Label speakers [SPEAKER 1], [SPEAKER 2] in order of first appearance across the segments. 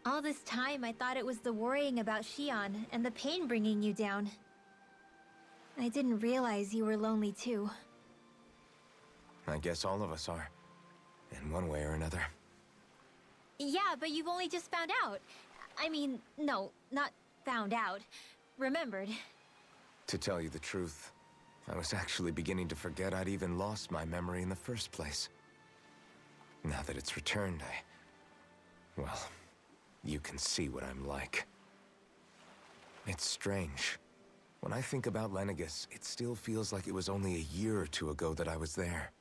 [SPEAKER 1] All this time, I thought it was the worrying about Shion and the pain bringing you down. I didn't realize you were lonely too.
[SPEAKER 2] I guess all of us are, in one way or another.
[SPEAKER 1] Yeah, but you've only just found out. I mean, no, not found out. Remembered.
[SPEAKER 2] To tell you the truth, I was actually beginning to forget I'd even lost my memory in the first place. Now that it's returned, well, you can see what I'm like. It's strange. When I think about Lenegus, it still feels like it was only a year or two ago that I was there.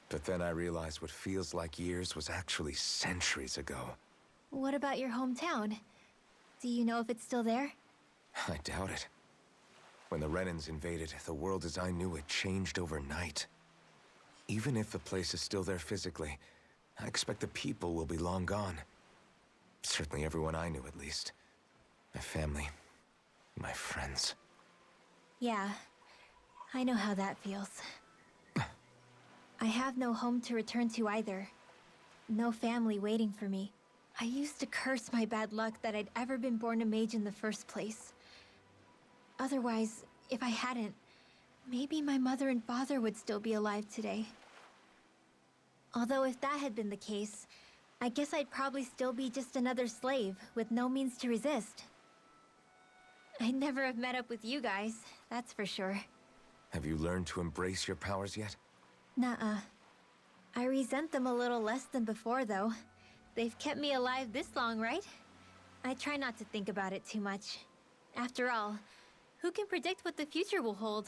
[SPEAKER 2] But then I realized what feels like years was actually centuries ago.
[SPEAKER 1] What about your hometown? Do you know if it's still there?
[SPEAKER 2] I doubt it. When the Renans invaded, the world as I knew it changed overnight. Even if the place is still there physically, I expect the people will be long gone. Certainly everyone I knew, at least. My family, my friends.
[SPEAKER 1] Yeah, I know how that feels. I have no home to return to either. No family waiting for me. I used to curse my bad luck that I'd ever been born a mage in the first place. Otherwise, if I hadn't, maybe my mother and father would still be alive today. Although if that had been the case, I guess I'd probably still be just another slave with no means to resist. I'd never have met up with you guys, that's for sure.
[SPEAKER 2] Have you learned to embrace your powers yet?
[SPEAKER 1] Nuh-uh. I resent them a little less than before, though. They've kept me alive this long, right? I try not to think about it too much. After all, who can predict what the future will hold?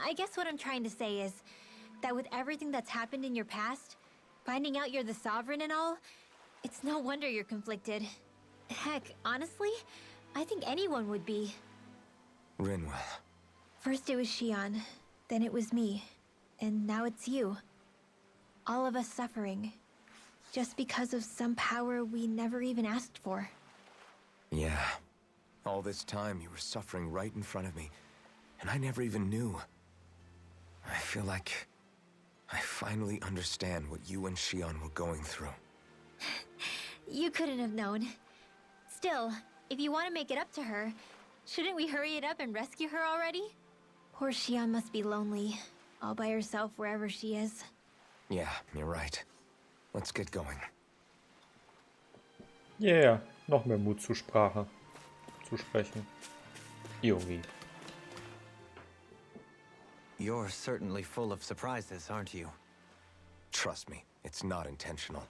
[SPEAKER 1] I guess what I'm trying to say is that with everything that's happened in your past, finding out you're the Sovereign and all, it's no wonder you're conflicted. Heck, honestly, I think anyone would be.
[SPEAKER 2] Rinwell.
[SPEAKER 1] First it was Shion, then it was me, and now it's you. All of us suffering, just because of some power we never even asked for.
[SPEAKER 2] Yeah. All this time you were suffering right in front of me, and I never even knew. I feel like I finally understand what you and Shion were going through.
[SPEAKER 1] You couldn't have known. Still, if you want to make it up to her, shouldn't we hurry it up and rescue her already? Poor Shion must be lonely, all by herself wherever she is.
[SPEAKER 2] Yeah, you're right. Let's get going.
[SPEAKER 3] Yeah, noch mehr Mut zur Sprache zu sprechen. Irgendwie.
[SPEAKER 4] You're certainly full of surprises, aren't you?
[SPEAKER 2] Trust me, it's not intentional.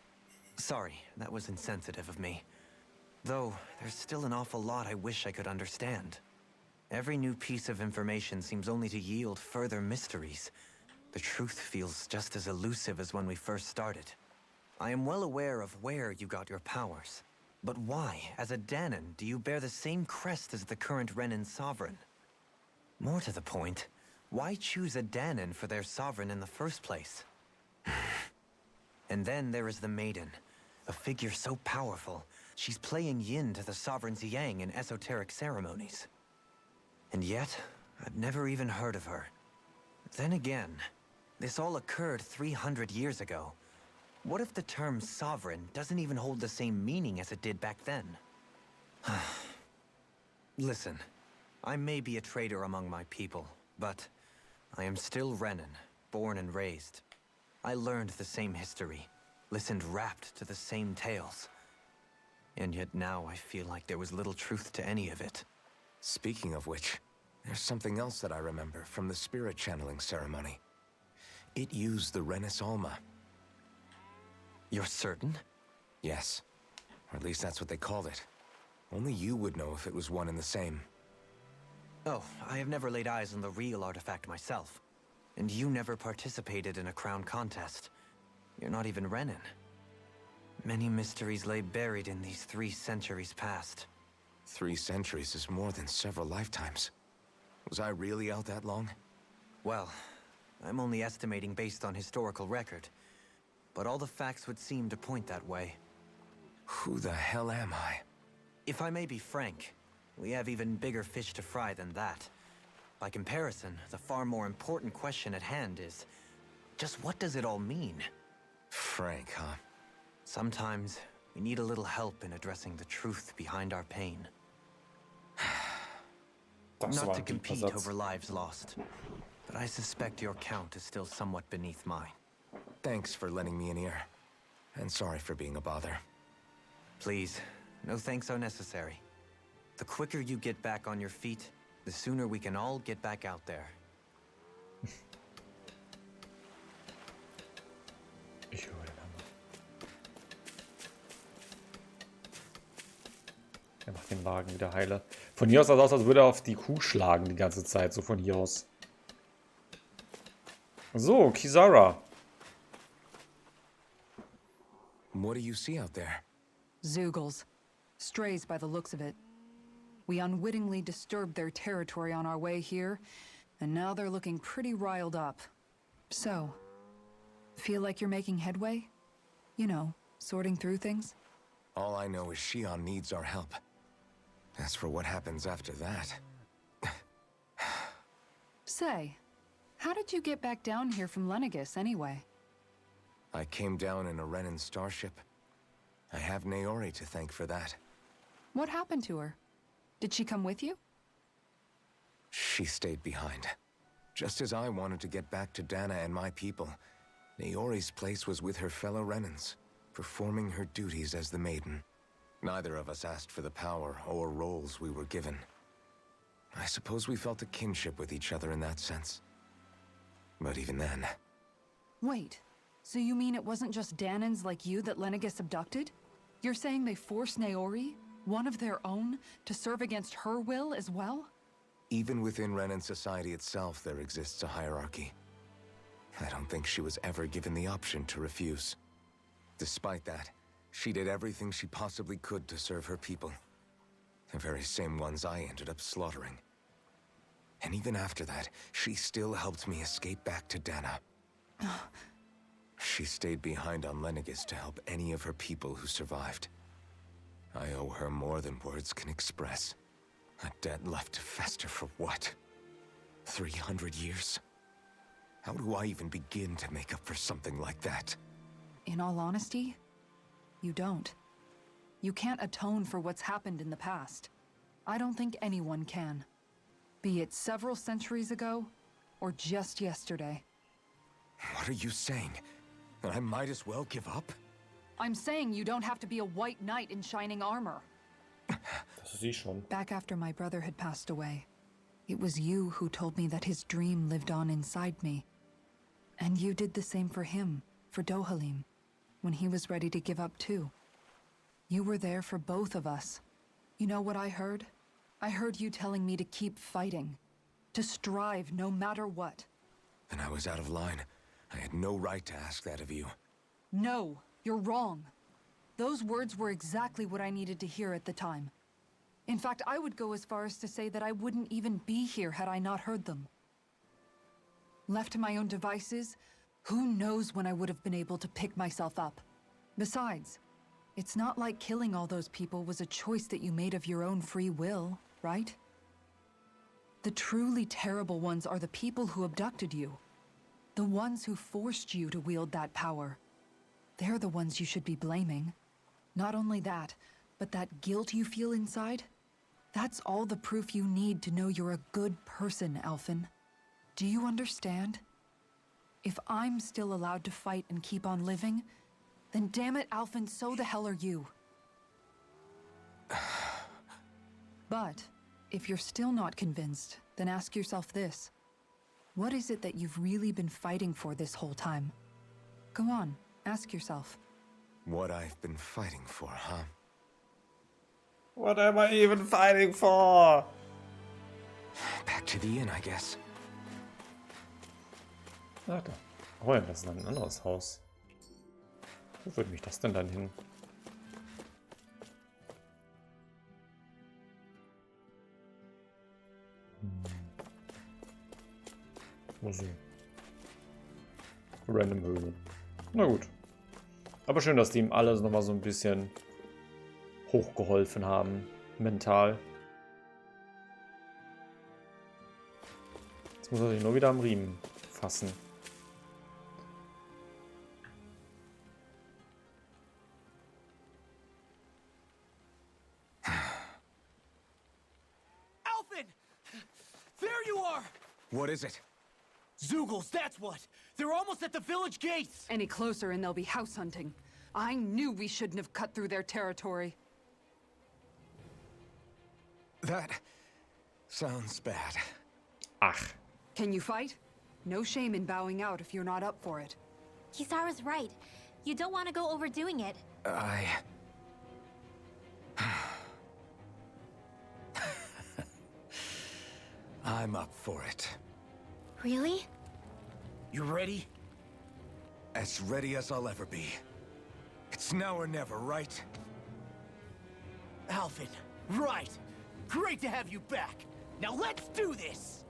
[SPEAKER 4] Sorry, that was insensitive of me. Though, there's still an awful lot I wish I could understand. Every new piece of information seems only to yield further mysteries. The truth feels just as elusive as when we first started. I am well aware of where you got your powers. But why, as a Danon, do you bear the same crest as the current Renan Sovereign? More to the point, why choose a Danon for their Sovereign in the first place? And then there is the Maiden, a figure so powerful, she's playing yin to the Sovereign's yang in esoteric ceremonies. And yet, I'd never even heard of her. Then again, this all occurred 300 years ago. What if the term sovereign doesn't even hold the same meaning as it did back then? Listen, I may be a traitor among my people, but I am still Renan, born and raised. I learned the same history, listened rapt to the same tales. And yet now I feel like there was little truth to any of it.
[SPEAKER 2] Speaking of which, there's something else that I remember from the spirit channeling ceremony. It used the Renis Alma.
[SPEAKER 4] You're certain?
[SPEAKER 2] Yes. Or at least that's what they called it. Only you would know if it was one and the same.
[SPEAKER 4] Oh, I have never laid eyes on the real artifact myself. And you never participated in a crown contest. You're not even Renan. Many mysteries lay buried in these 3 centuries past.
[SPEAKER 2] 3 centuries is more than several lifetimes. Was I really out that long?
[SPEAKER 4] Well, I'm only estimating based on historical record. But all the facts would seem to point that way.
[SPEAKER 2] Who the hell am I?
[SPEAKER 4] If I may be frank, we have even bigger fish to fry than that. By comparison, the far more important question at hand is, just what does it all mean?
[SPEAKER 2] Frank, huh?
[SPEAKER 4] Sometimes, we need a little help in addressing the truth behind our pain.
[SPEAKER 3] Das
[SPEAKER 4] Not
[SPEAKER 3] war
[SPEAKER 4] to
[SPEAKER 3] ein tiefer
[SPEAKER 4] compete
[SPEAKER 3] Satz.
[SPEAKER 4] over lives lost, but I suspect your count is still somewhat beneath mine.
[SPEAKER 2] Thanks for lending me an ear. And sorry for being a bother.
[SPEAKER 4] Please, no thanks are necessary. The quicker you get back on your feet, the sooner we can all get back out there.
[SPEAKER 3] Ich höre den Hammer. Er macht den Wagen wieder heile. Von hier aus sah es aus, als würde er auf die Kuh schlagen die ganze Zeit. So von hier aus. So, Kisara.
[SPEAKER 2] What do you see out there?
[SPEAKER 5] Zeugles. Strays by the looks of it. We unwittingly disturbed their territory on our way here, and now they're looking pretty riled up. So, feel like you're making headway? You know, sorting through things?
[SPEAKER 2] All I know is Shion needs our help. As for what happens after that...
[SPEAKER 5] Say, how did you get back down here from Lenegis anyway?
[SPEAKER 2] I came down in a Renan starship. I have Naori to thank for that.
[SPEAKER 5] What happened to her? Did she come with you?
[SPEAKER 2] She stayed behind. Just as I wanted to get back to Dana and my people, Naori's place was with her fellow Renans, performing her duties as the Maiden. Neither of us asked for the power or roles we were given. I suppose we felt a kinship with each other in that sense. But even then...
[SPEAKER 5] Wait, so you mean it wasn't just Danans like you that Lenegis abducted? You're saying they forced Naori, one of their own, to serve against her will as well?
[SPEAKER 2] Even within Renan society itself, there exists a hierarchy. I don't think she was ever given the option to refuse. Despite that, she did everything she possibly could to serve her people. The very same ones I ended up slaughtering. And even after that, she still helped me escape back to Dana. She stayed behind on Lenegis to help any of her people who survived. I owe her more than words can express. A debt left to fester for what? 300 years? How do I even begin to make up for something like that?
[SPEAKER 5] In all honesty, you don't. You can't atone for what's happened in the past. I don't think anyone can. Be it several centuries ago, or just yesterday.
[SPEAKER 2] What are you saying? That I might as well give up?
[SPEAKER 5] I'm saying you don't have to be a white knight in shining armor.
[SPEAKER 3] Das ist sie schon.
[SPEAKER 5] Back after my brother had passed away, it was you who told me that his dream lived on inside me. And you did the same for him, for Dohalim, when he was ready to give up too. You were there for both of us. You know what I heard? I heard you telling me to keep fighting, to strive no matter what.
[SPEAKER 2] Then I was out of line. I had no right to ask that of you.
[SPEAKER 5] No, you're wrong. Those words were exactly what I needed to hear at the time. In fact, I would go as far as to say that I wouldn't even be here had I not heard them. Left to my own devices, who knows when I would have been able to pick myself up. Besides, it's not like killing all those people was a choice that you made of your own free will, right? The truly terrible ones are the people who abducted you. The ones who forced you to wield that power. They're the ones you should be blaming. Not only that, but that guilt you feel inside, that's all the proof you need to know you're a good person, Alphen. Do you understand? If I'm still allowed to fight and keep on living, then damn it, Alphen, so the hell are you. But if you're still not convinced, then ask yourself this. What is it that you've really been fighting for this whole time? Go on, ask yourself.
[SPEAKER 2] What I've been fighting for, huh?
[SPEAKER 3] What am I even fighting for?
[SPEAKER 2] Back to the inn, I guess.
[SPEAKER 3] Ah, da. Oh ja, das ist ein anderes Haus. Wo führt mich das denn dann hin? Also. Random Höhle. Na gut. Aber schön, dass die ihm alles nochmal so ein bisschen hochgeholfen haben. Mental. Jetzt muss er sich nur wieder am Riemen fassen.
[SPEAKER 6] There you are!
[SPEAKER 2] What is it?
[SPEAKER 6] Zeugles, that's what! They're almost at the village gates!
[SPEAKER 5] Any closer and they'll be house hunting. I knew we shouldn't have cut through their territory.
[SPEAKER 2] That sounds bad.
[SPEAKER 3] Ach.
[SPEAKER 5] Can you fight? No shame in bowing out if you're not up for it.
[SPEAKER 1] Kisara's right. You don't want to go overdoing it.
[SPEAKER 2] I'm up for it.
[SPEAKER 1] Really?
[SPEAKER 6] You ready?
[SPEAKER 2] As ready as I'll ever be. It's now or never, right?
[SPEAKER 6] Alvin, right! Great to have you back! Now let's do this!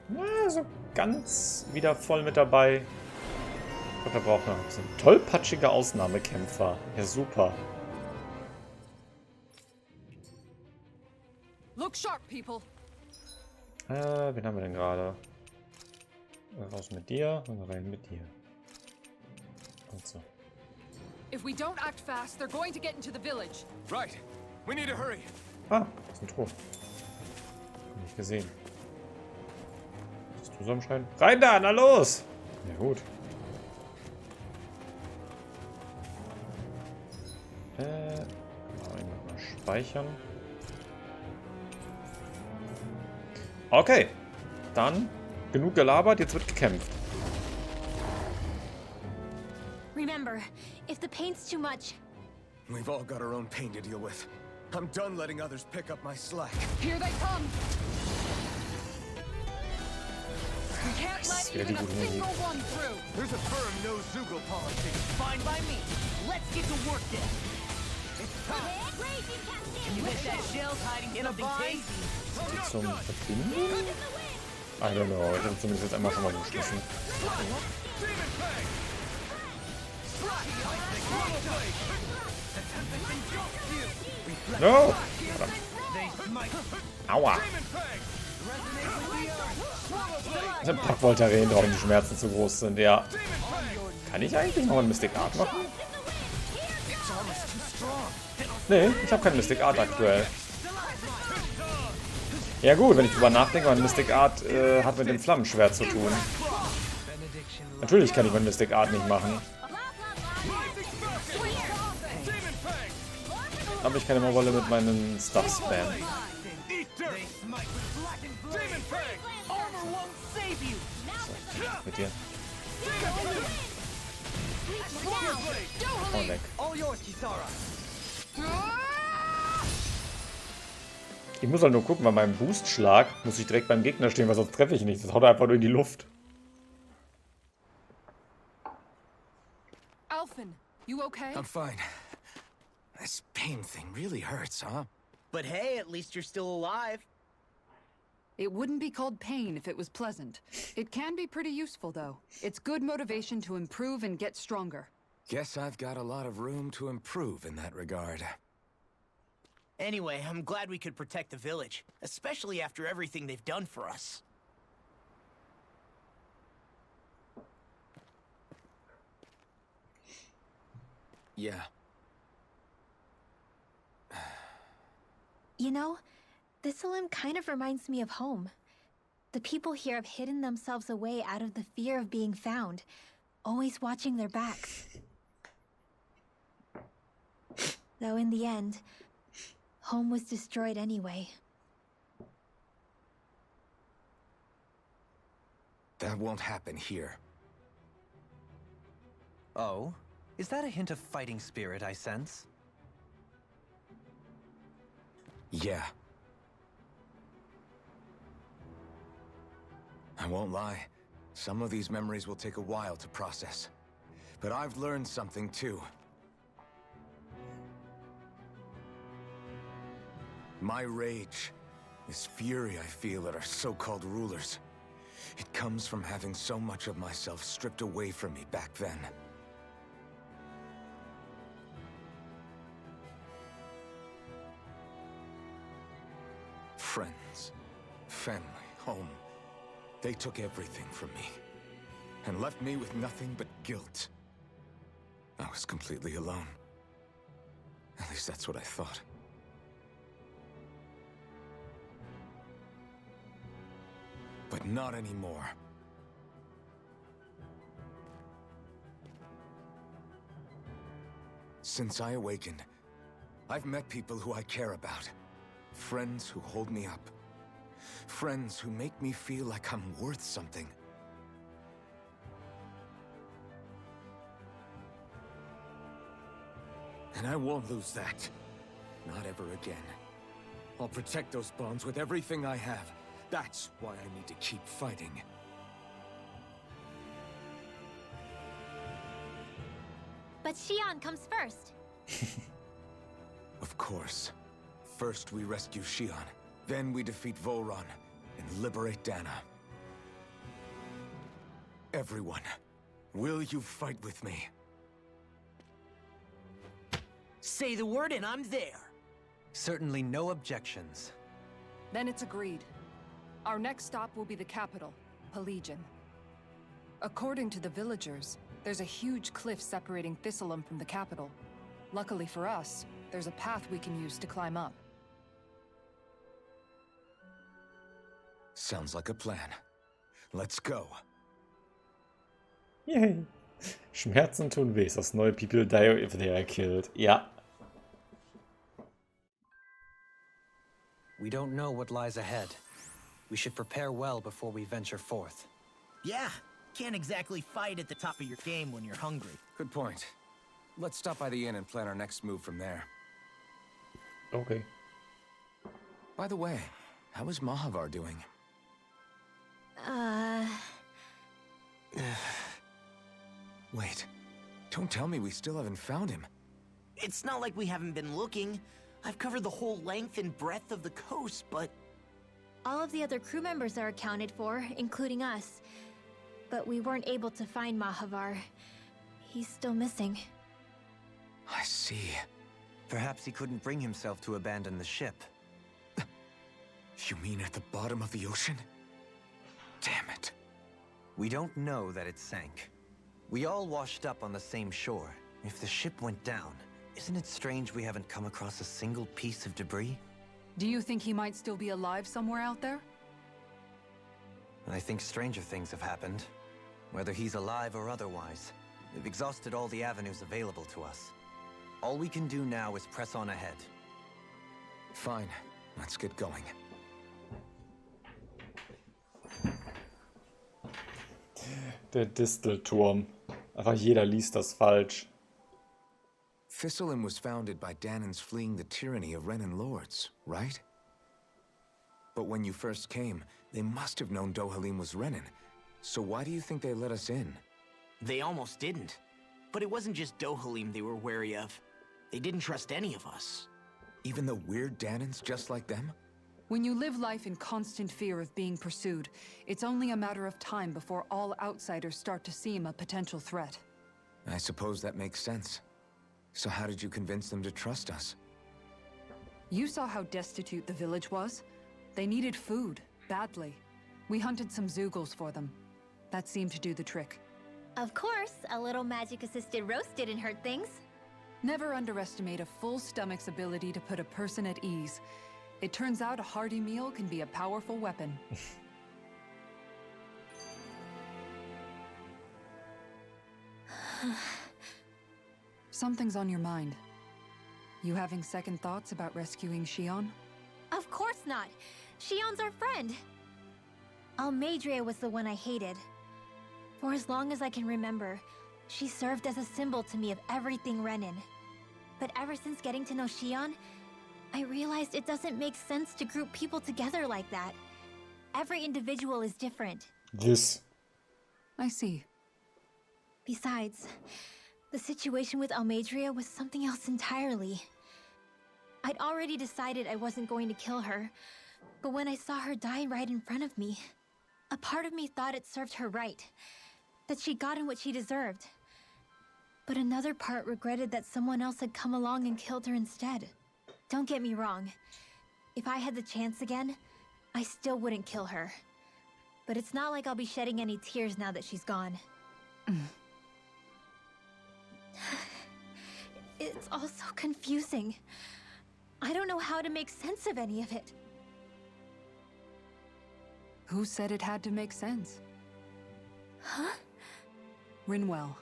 [SPEAKER 3] Na, so ganz wieder voll mit dabei. Ich glaube, wir brauchen noch so ein tollpatschiger Ausnahmekämpfer. Ja, super.
[SPEAKER 5] Look sharp, people.
[SPEAKER 3] Wen haben wir denn gerade? Raus mit dir und rein mit dir. Und so.
[SPEAKER 5] If we don't act fast, they're going to get into the village.
[SPEAKER 2] Right. We need to hurry.
[SPEAKER 3] Ah, das ist ein Tor. Nicht gesehen. Bist du so am Schreien? Rein da, na los! Ja gut. Mal speichern. Okay. Dann genug gelabert, jetzt wird gekämpft.
[SPEAKER 1] Remember, if the pain's too much,
[SPEAKER 2] We've all got our own pain to deal with. I'm done letting others pick up my slack.
[SPEAKER 5] Here they come. We can't let
[SPEAKER 3] wieder die
[SPEAKER 5] even a
[SPEAKER 3] gute Musik.
[SPEAKER 5] single one through.
[SPEAKER 6] There's a firm no Zeugle policy. Fine by me. Let's get to work then. It's time. Can you bet that shell's hiding something tasty?
[SPEAKER 3] Zum Verbinden? I don't know. Ich habe zumindest jetzt einmal schon mal geschmissen. No! Verdammt. Aua! Der Pack wollte reden, warum die Schmerzen zu groß sind. Ja. Kann ich eigentlich noch einen Mystic Art machen? Nee, ich habe keinen Mystic Art aktuell. Ja gut, wenn ich drüber nachdenke, mein Mystic Art hat mit dem Flammenschwert zu tun. Natürlich kann ich mein Mystic Art nicht machen. Aber ich kann immer Wolle mit meinen Stuff spammen. Mit dir. Oh, weg. Ich muss halt nur gucken, bei meinem Boostschlag muss ich direkt beim Gegner stehen, weil sonst treffe ich nicht. Das haut einfach nur in die Luft.
[SPEAKER 5] Alvin, you okay?
[SPEAKER 2] I'm fine. This pain thing really hurts, huh?
[SPEAKER 6] But hey, at least you're still alive.
[SPEAKER 5] It wouldn't be called pain if it was pleasant. It can be pretty useful, though. It's good motivation to improve and get stronger.
[SPEAKER 2] Guess I've got a lot of room to improve in that regard.
[SPEAKER 6] Anyway, I'm glad we could protect the village, especially after everything they've done for us.
[SPEAKER 2] Yeah.
[SPEAKER 1] you know, this limb kind of reminds me of home. The people here have hidden themselves away out of the fear of being found, always watching their backs. Though in the end, home was destroyed anyway.
[SPEAKER 2] That won't happen here.
[SPEAKER 4] Oh? Is that a hint of fighting spirit I sense?
[SPEAKER 2] Yeah. I won't lie. Some of these memories will take a while to process. But I've learned something too. My rage, this fury I feel at our so-called rulers, it comes from having so much of myself stripped away from me back then. Friends, family, home. They took everything from me and left me with nothing but guilt. I was completely alone. At least that's what I thought. Not anymore. Since I awakened, I've met people who I care about. Friends who hold me up. Friends who make me feel like I'm worth something. And I won't lose that. Not ever again. I'll protect those bonds with everything I have. That's why I need to keep fighting.
[SPEAKER 1] But Xion comes first.
[SPEAKER 2] Of course. First we rescue Xion, then we defeat Volron and liberate Dana. Everyone, will you fight with me?
[SPEAKER 6] Say the word and I'm there.
[SPEAKER 4] Certainly no objections.
[SPEAKER 5] Then it's agreed. Our next stop will be the capital, Pelegion. According to the villagers, there's a huge cliff separating Thistleum from the capital. Luckily for us, there's a path we can use to climb up.
[SPEAKER 2] Sounds like a plan. Let's go.
[SPEAKER 3] Yay. Schmerzen tun weh. Das neue People die if they are killed. Ja.
[SPEAKER 4] We don't know what lies ahead. We should prepare well before we venture forth.
[SPEAKER 6] Yeah, can't exactly fight at the top of your game when you're hungry.
[SPEAKER 2] Good point. Let's stop by the inn and plan our next move from there.
[SPEAKER 3] Okay.
[SPEAKER 2] By the way, how is Mahavar doing? Wait. Don't tell me we still haven't found him.
[SPEAKER 6] It's not like we haven't been looking. I've covered the whole length and breadth of the coast, but...
[SPEAKER 1] All of the other crew members are accounted for, including us. But we weren't able to find Mahavar. He's still missing.
[SPEAKER 2] I see.
[SPEAKER 4] Perhaps he couldn't bring himself to abandon the ship.
[SPEAKER 2] You mean at the bottom of the ocean? Damn it.
[SPEAKER 4] We don't know that it sank. We all washed up on the same shore. If the ship went down, isn't it strange we haven't come across a single piece of debris?
[SPEAKER 5] Do you think he might still be alive somewhere out there?
[SPEAKER 4] I think stranger things have happened. Whether he's alive or otherwise, we've exhausted all the avenues available to us. All we can do now is press on ahead.
[SPEAKER 2] Fine. Let's get going.
[SPEAKER 3] Der Distelturm. Einfach jeder liest das falsch.
[SPEAKER 2] Thistleum was founded by Danan's fleeing the tyranny of Renan lords, right? But when you first came, they must have known Dohalim was Renan. So why do you think they let us in?
[SPEAKER 6] They almost didn't. But it wasn't just Dohalim they were wary of. They didn't trust any of us.
[SPEAKER 2] Even the weird Danans just like them?
[SPEAKER 5] When you live life in constant fear of being pursued, it's only a matter of time before all outsiders start to seem a potential threat.
[SPEAKER 2] I suppose that makes sense. So how did you convince them to trust us?
[SPEAKER 5] You saw how destitute the village was. They needed food, badly. We hunted some Zeugles for them. That seemed to do the trick.
[SPEAKER 1] Of course, a little magic-assisted roast didn't hurt things.
[SPEAKER 5] Never underestimate a full stomach's ability to put a person at ease. It turns out a hearty meal can be a powerful weapon. Something's on your mind. You having second thoughts about rescuing Xion?
[SPEAKER 1] Of course not. Xion's our friend. Almadria was the one I hated. For as long as I can remember, she served as a symbol to me of everything Renan. But ever since getting to know Xion, I realized it doesn't make sense to group people together like that. Every individual is different.
[SPEAKER 3] This.
[SPEAKER 5] I see.
[SPEAKER 1] Besides, the situation with Almadria was something else entirely. I'd already decided I wasn't going to kill her, but when I saw her die right in front of me, a part of me thought it served her right, that she'd gotten what she deserved. But another part regretted that someone else had come along and killed her instead. Don't get me wrong. If I had the chance again, I still wouldn't kill her. But it's not like I'll be shedding any tears now that she's gone. It's all so confusing. I don't know how to make sense of any of it.
[SPEAKER 5] Who said it had to make sense?
[SPEAKER 1] Huh?
[SPEAKER 5] Rinwell,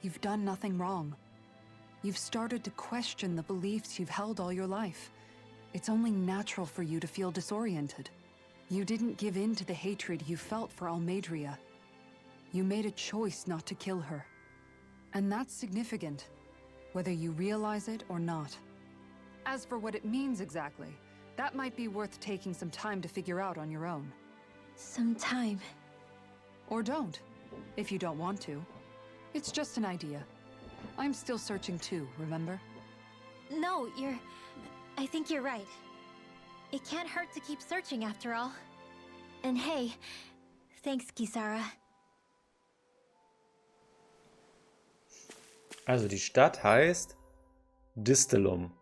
[SPEAKER 5] you've done nothing wrong. You've started to question the beliefs you've held all your life. It's only natural for you to feel disoriented. You didn't give in to the hatred you felt for Almadria. You made a choice not to kill her. And that's significant, whether you realize it or not. As for what it means exactly, that might be worth taking some time to figure out on your own.
[SPEAKER 1] Some time.
[SPEAKER 5] Or don't, if you don't want to. It's just an idea. I'm still searching too, remember?
[SPEAKER 1] No, I think you're right. It can't hurt to keep searching after all. And hey, thanks, Kisara.
[SPEAKER 3] Also die Stadt heißt Distelum.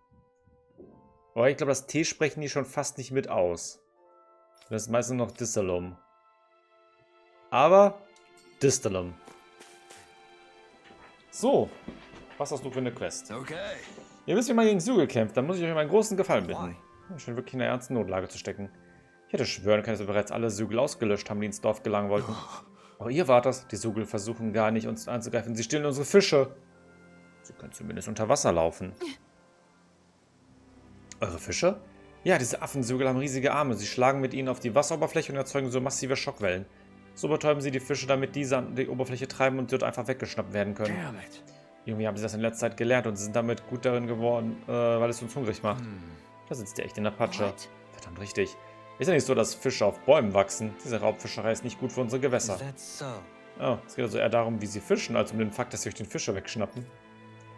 [SPEAKER 3] Aber ich glaube, das T sprechen die schon fast nicht mit aus. Das ist meistens noch Distelum. Aber Distelum. So, was hast du für eine Quest?
[SPEAKER 2] Okay.
[SPEAKER 3] Ihr wisst, wie man gegen Ziel kämpft, dann muss ich euch um einen großen Gefallen bitten. Ich scheint wirklich in einer ernsten Notlage zu stecken. Ich hätte schwören können, dass wir bereits alle Zügel ausgelöscht haben, die ins Dorf gelangen wollten. Aber ihr wart das. Die Zügel versuchen gar nicht, uns anzugreifen. Sie stehlen unsere Fische. Sie können zumindest unter Wasser laufen. Eure Fische? Ja, diese Affensügel haben riesige Arme. Sie schlagen mit ihnen auf die Wasseroberfläche und erzeugen so massive Schockwellen. So betäuben sie die Fische, damit diese an die Oberfläche treiben und dort einfach weggeschnappt werden können. Irgendwie haben sie das in letzter Zeit gelernt und sie sind damit gut darin geworden, weil es uns hungrig macht. Da sitzt ihr echt in der Patsche. Verdammt richtig. Ist ja nicht so, dass Fische auf Bäumen wachsen. Diese Raubfischerei ist nicht gut für unsere Gewässer. Oh, es geht also eher darum, wie sie fischen, als um den Fakt, dass sie euch den Fische wegschnappen.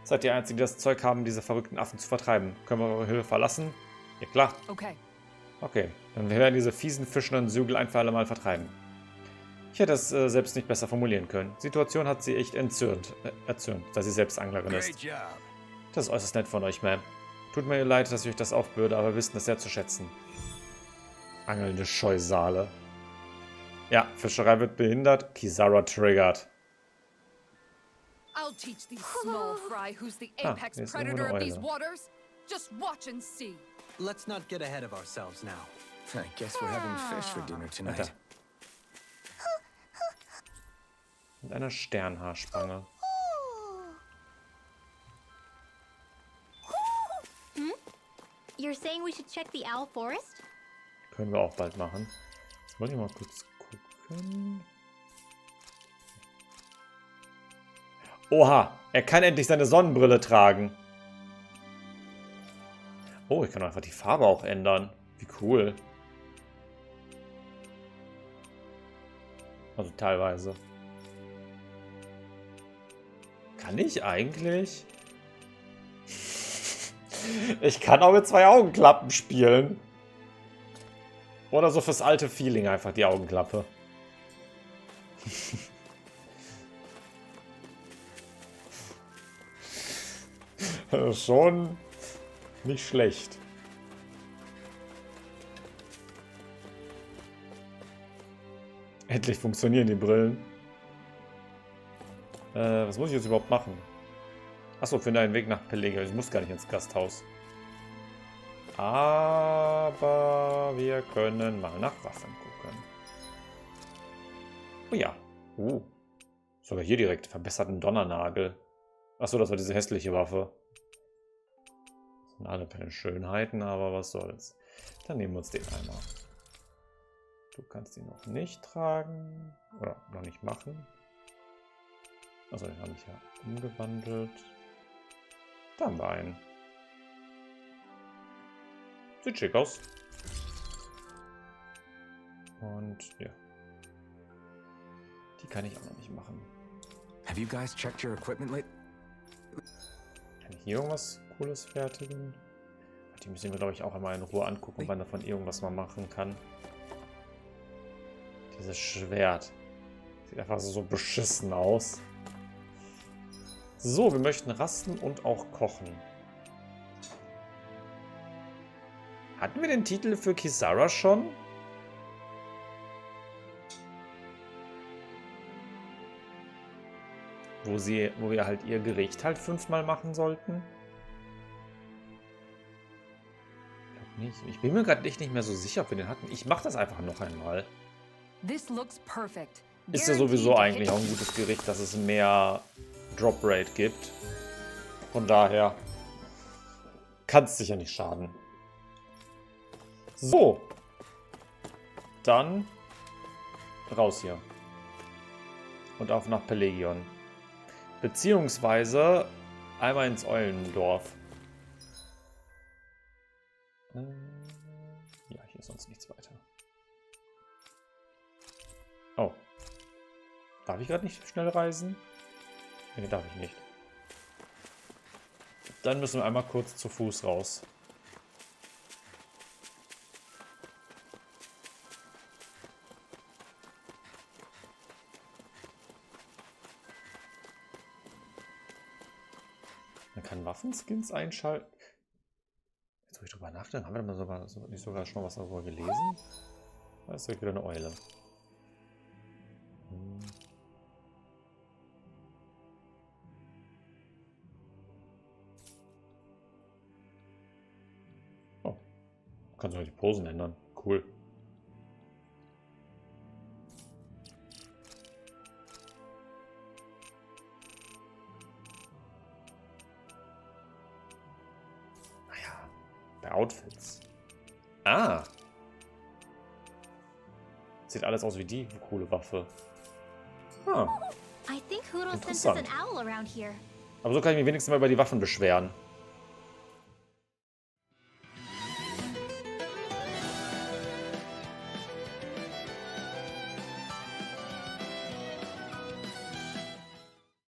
[SPEAKER 3] Seid ihr Einzigen, die das Zeug haben, diese verrückten Affen zu vertreiben. Können wir eure Hilfe verlassen? Ja, klar.
[SPEAKER 5] Okay.
[SPEAKER 3] Okay, dann werden diese fiesen fischenden Zügel ein für alle Mal vertreiben. Ich hätte es selbst nicht besser formulieren können. Die Situation hat sie echt erzürnt, da sie selbst Anglerin ist. Das ist äußerst nett von euch, Ma'am. Tut mir leid, dass ich euch das aufbürde, aber wir wissen das sehr zu schätzen. Angelnde Scheusale. Ja, Fischerei wird behindert. Kisara triggert.
[SPEAKER 5] I'll teach these small fry who's the apex
[SPEAKER 3] hier ist
[SPEAKER 5] predator
[SPEAKER 3] irgendwo
[SPEAKER 5] of
[SPEAKER 3] eine
[SPEAKER 5] these
[SPEAKER 3] Eule.
[SPEAKER 5] waters. Just watch and see.
[SPEAKER 4] Let's not get ahead of ourselves now.
[SPEAKER 2] I guess we're having fish for dinner tonight.
[SPEAKER 3] Alter. Mit einer Sternhaarspange.
[SPEAKER 1] You're saying we should check the owl forest?
[SPEAKER 3] Können wir auch bald machen. Wollte ich mal kurz gucken. Oha, er kann endlich seine Sonnenbrille tragen. Oh, ich kann einfach die Farbe auch ändern. Wie cool. Also teilweise. Kann ich eigentlich? Ich kann auch mit 2 Augenklappen spielen. Oder so fürs alte Feeling einfach die Augenklappe. Schon nicht schlecht. Endlich funktionieren die Brillen. Was muss ich jetzt überhaupt machen? Achso, finde einen Weg nach Pellegio. Ich muss gar nicht ins Gasthaus. Aber wir können mal nach Waffen gucken. Oh ja. Sogar hier direkt. Verbesserten Donnernagel. Achso, das war diese hässliche Waffe. Das sind alle keine Schönheiten, aber was soll's. Dann nehmen wir uns den einmal. Du kannst ihn noch nicht tragen. Oder noch nicht machen. Achso, den habe ich ja umgewandelt. Da haben wir einen. Sieht schick aus. Und ja. Die kann ich auch noch nicht machen.
[SPEAKER 2] Have you guys checked your equipment lately?
[SPEAKER 3] Kann ich hier irgendwas Cooles fertigen? Die müssen wir, glaube ich, auch einmal in Ruhe angucken, ob man davon irgendwas mal machen kann. Dieses Schwert. Sieht einfach so beschissen aus. So, wir möchten rasten und auch kochen. Hatten wir den Titel für Kisara schon? Wo wir halt ihr Gericht halt 5-mal machen sollten? Ich glaube nicht. Ich bin mir gerade nicht mehr so sicher, ob wir den hatten. Ich mache das einfach noch einmal.
[SPEAKER 5] This looks perfect.
[SPEAKER 3] Ist ja sowieso eigentlich auch ein gutes Gericht, dass es mehr Drop Rate gibt. Von daher kann es sicher nicht schaden. So. Dann raus hier. Und auf nach Pelegion. Beziehungsweise einmal ins Eulendorf. Ja, hier ist sonst nichts weiter. Oh. Darf ich gerade nicht schnell reisen? Nee, darf ich nicht. Dann müssen wir einmal kurz zu Fuß raus. Man kann Waffenskins einschalten. Jetzt, wo ich drüber nachdenke, haben wir da nicht sogar schon was darüber gelesen? Da ist ja wieder eine Eule. Oh. Kannst du die Posen ändern. Cool. Bei Outfits. Ah. Sieht alles aus wie die coole Waffe. Ah.
[SPEAKER 1] I think Huro senses
[SPEAKER 3] Interessant.
[SPEAKER 1] an owl around here.
[SPEAKER 3] Aber so kann ich mich wenigstens mal über die Waffen beschweren.